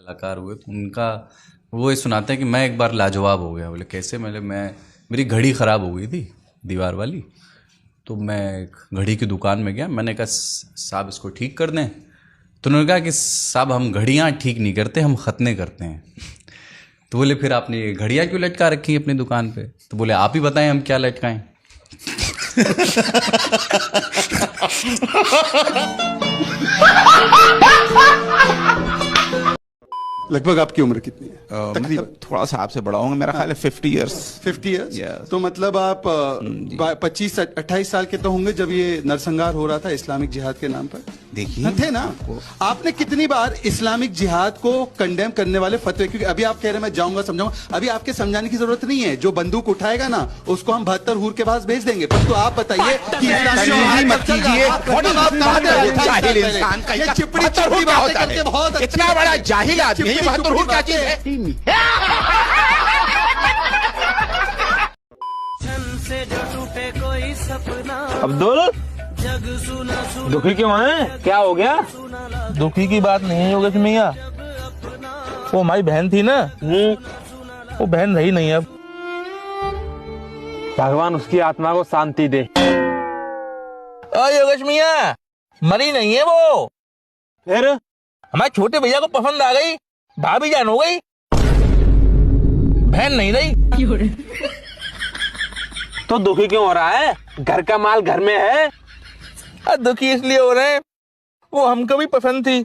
कलाकार हुए तो उनका वो ये सुनाते हैं कि मैं एक बार लाजवाब हो गया। बोले कैसे? मैं मेरी घड़ी ख़राब हो गई थी दीवार वाली, तो मैं एक घड़ी की दुकान में गया। मैंने कहा साहब इसको ठीक कर दें। तो उन्होंने कहा कि साहब हम घड़ियाँ ठीक नहीं करते, हम खतने करते हैं। तो बोले फिर आपने ये घड़ियाँ क्यों लटका रखी हैं अपनी दुकान पे? तो बोले आप ही बताएं हम क्या लटकाएं। लगभग आपकी उम्र कितनी है? मैं थोड़ा सा आपसे बड़ा हूँ, मेरा ख्याल है 50 ईयर्स। 50 ईयर्स? Yes. तो मतलब आप 25-28 साल के तो होंगे जब ये नरसंहार हो रहा था इस्लामिक जिहाद के नाम पर। देखिए थे ना आपने कितनी बार इस्लामिक जिहाद को कंडेम करने वाले फतवे, क्योंकि अभी आप कह रहे हैं मैं जाऊंगा समझाऊंगा, अभी आपके समझाने की जरूरत नहीं है। जो बंदूक उठाएगा ना उसको हम 72 हूर के पास भेज देंगे। परंतु आप बताइए कि मत कीजिए, चिपड़ी चिपड़ी बातें करके बहुत इतना बड़ा जाहिल आदमी है, 72 हूर क्या चीज है? अब्दुल दुखी क्यों है? क्या हो गया? दुखी की बात नहीं है योगेश भैया, वो हमारी बहन थी ना, वो बहन रही नहीं अब। भगवान उसकी आत्मा को शांति दे। योगेश भैया मरी नहीं है वो, फिर हमारे छोटे भैया को पसंद आ गई, भाभी जान हो गई, बहन नहीं रही। तो दुखी क्यों हो रहा है? घर का माल घर में है। दुखी इसलिए हो रहे हैं, वो हमको भी पसंद थी।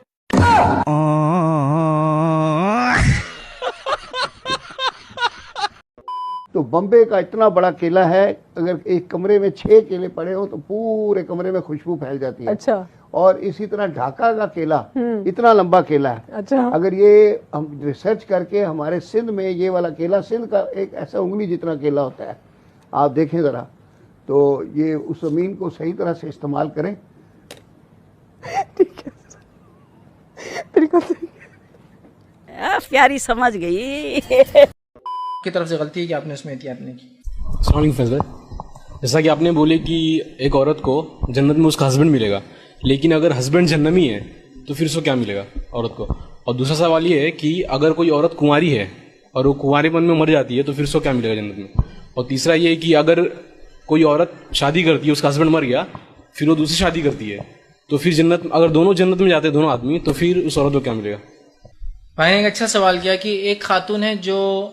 तो बम्बे का इतना बड़ा केला है, अगर एक कमरे में 6 केले पड़े हो तो पूरे कमरे में खुशबू फैल जाती है। अच्छा। और इसी तरह ढाका का केला इतना लंबा केला है। अच्छा। अगर ये हम रिसर्च करके हमारे सिंध में ये वाला केला, सिंध का एक ऐसा उंगली जितना केला होता है, आप देखें जरा, तो ये उस जमीन को सही तरह से इस्तेमाल करें। ठीक है, बिल्कुल प्यारी समझ गई। की तरफ से गलती है कि आपने उसमें एहतियात नहीं की। जैसा कि आपने बोले कि एक औरत को जन्नत में उसका हस्बैंड मिलेगा, लेकिन अगर हस्बैंड जहन्नमी है तो फिर उसको क्या मिलेगा औरत को? और दूसरा सवाल ये है कि अगर कोई औरत कुंवारी है और वो कुंवारेपन में मर जाती है तो फिर उसको क्या मिलेगा जन्नत में? और तीसरा ये है कि अगर कोई औरत शादी करती है, उसका हस्बैंड मर गया, फिर वो दूसरी शादी करती है, तो फिर जन्नत, अगर दोनों जन्नत में जाते हैं दोनों आदमी, तो फिर उस औरत को क्या मिलेगा? भाई ने एक अच्छा सवाल किया कि एक खातून है जो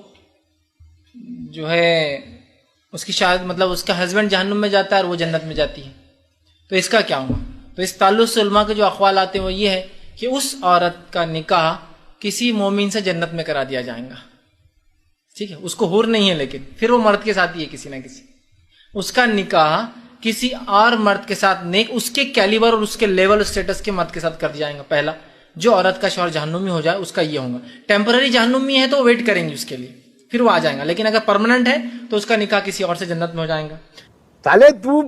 है उसकी शादी, मतलब उसका हस्बैंड जहन्नुम में जाता है और वो जन्नत में जाती है, तो इसका क्या हुआ? तो इस ताल्लुक से उलमा के जो अखवाल आते हैं वो ये है कि उस औरत का निकाह किसी मोमिन से जन्नत में करा दिया जाएगा। ठीक है, उसको हुर नहीं है, लेकिन फिर वो मर्द के साथ ही है किसी ना किसी, उसका निकाह किसी और मर्द के साथ नेक, उसके कैलिबर और उसके लेवल स्टेटस के मर्द के साथ कर दिया जाएगा। पहला, जो औरत का शौहर जहन्नुमी हो जाए उसका ये होगा। टेम्पररी जहन्नुमी है तो वेट करेंगे उसके लिए, फिर वो आ जाएगा, लेकिन अगर परमानेंट है तो उसका निकाह किसी और से जन्नत में हो जाएगा। साले तू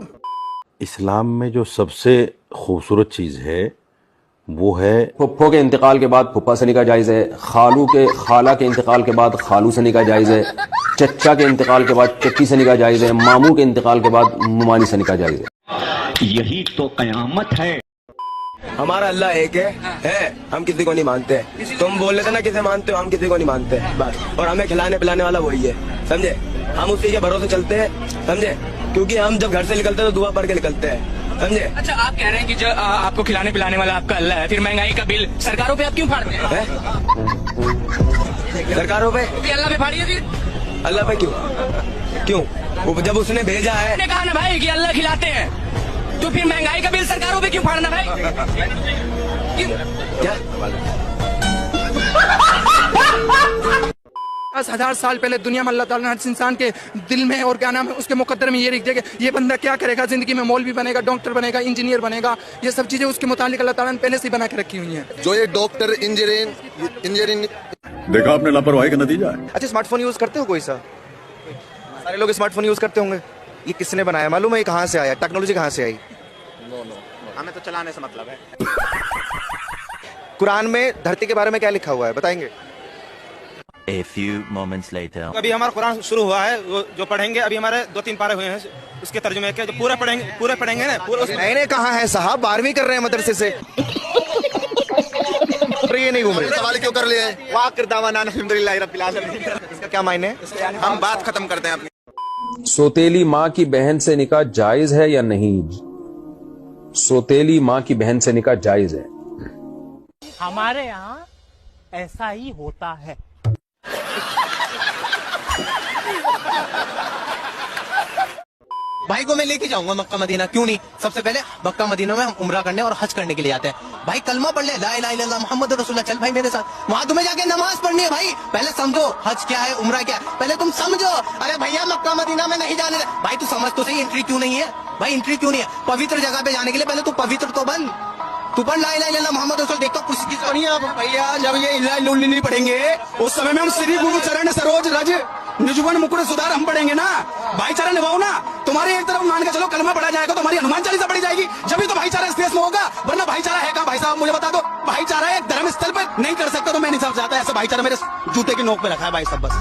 इस्लाम में जो सबसे खूबसूरत चीज़ है वो है फुफ्फो के इंतकाल के बाद फुफ्फा से निकाह जायज़ है, खाला के इंतकाल के बाद खालू से निकाह जायज़ है, चच्चा के इंतकाल के बाद चच्ची से निकाह जायज़ है, मामू के इंतकाल के बाद मुमानी से निकाह जायज़ है। यही तो कयामत है। हमारा अल्लाह एक है, हम किसी को नहीं मानते। तुम बोल रहे थे ना किसे मानते हो, हम किसी को नहीं मानते बस। और हमें खिलाने पिलाने वाला वही है, समझे? हम उसी के भरोसे चलते हैं, समझे? क्योंकि हम जब घर से निकलते हैं तो दुआ पढ़ के निकलते हैं, समझे? अच्छा, आप कह रहे हैं कि जो आपको खिलाने पिलाने वाला आपका अल्लाह है, फिर महंगाई का बिल सरकारों पे आप क्यों फाड़ते हैं? सरकारों पे? अल्लाह पे फाड़िए फिर। अल्लाह पे क्यों? वो जब उसने भेजा है, कहा ना भाई कि अल्लाह खिलाते हैं, तो फिर महंगाई का बिल सरकारों पे क्यों फाड़ना भाई? क्या 10,000 साल पहले दुनिया में अल्लाह ताला ने हर इंसान के दिल में और क्या नाम है उसके मुकद्दर में ये लिख दिया कि ये बंदा क्या करेगा जिंदगी में, मौलवी बनेगा, डॉक्टर बनेगा, इंजीनियर बनेगा। ये सब चीजें उसके मुतालिक अल्लाह ताला ने पहले से बना के रखी हुई हैं। जो ये डॉक्टर इंजीनियरिंग देखा आपने लापरवाही का नतीजा है। अच्छा, स्मार्टफोन यूज करते हो कोई सा? सारे लोग स्मार्टफोन यूज करते होंगे। ये किसने बनाया मालूम है? ये कहाँ से आया? टेक्नोलॉजी कहाँ से आई? हमें तो चलाने से मतलब है। कुरान में धरती के बारे में क्या लिखा हुआ है बताएंगे? A few moments later. अभी हमारा कुरान शुरू हुआ है, जो पढ़ेंगे अभी हमारे 2-3 पारे हुए हैं, उसके तर्जुमे के जो पूरे पढ़ेंगे ना। मैंने कहा है साहब, 12वीं कर रहे हैं मदरसे से। और ये नहीं घूम रहे। सवाल क्यों कर लिए? वाह किरदावाना अल्हम्दुलिल्लाह रब्बिल आलमीन। इसका क्या मायने है? हम बात खत्म करते हैं अपनी। सौतेली माँ की बहन से निकाह जायज है या नहीं? सौतेली माँ की बहन से निकाह जायज है। हमारे यहाँ ऐसा ही होता है। भाई को मैं लेके जाऊंगा मक्का मदीना, क्यों नहीं? सबसे पहले मक्का मदीना में हम उम्रा करने और हज करने के लिए जाते हैं। भाई कलमा पढ़ ले, ला इलाहा इल्लल्लाह मुहम्मद रसूलुल्लाह। चल भाई मेरे साथ, वहां तुम्हें जाके नमाज पढ़नी है। भाई पहले समझो हज क्या है, उम्रा क्या है, पहले तुम समझो। अरे भैया मक्का मदीना में नहीं जाने दे। भाई तू समझ तो सही, एंट्री क्यों नहीं है? भाई एंट्री क्यों नहीं है? पवित्र जगह पे जाने के लिए पहले तू पवित्र तो बन। तू पढ़ ला इलाहा इल्लल्लाह मुहम्मद रसूल। देखो कुछ की सुनिए आप भैया, जब ये इल्ला लुल्ली नहीं पढ़ेंगे उस समय में हम श्री गुरु चरण सरोज रज निजुवन मुकुट सुधार हम पढ़ेंगे ना। भाईचारा निभाओ ना। तुम्हारे एक तरफ मान के चलो कलमा पढ़ा जाएगा तो हमारी हनुमान चालीसा पढ़ी जाएगी, जब भी तो भाईचारा इस देश में होगा। वरना भाईचारा है कहाँ? भाई साहब मुझे बता दो, भाईचारा एक धर्म स्थल पे नहीं कर सकता तो मैं नहीं समझ जाता। ऐसा भाईचारा मेरे जूते की नोक पे रखा है भाई साहब बस।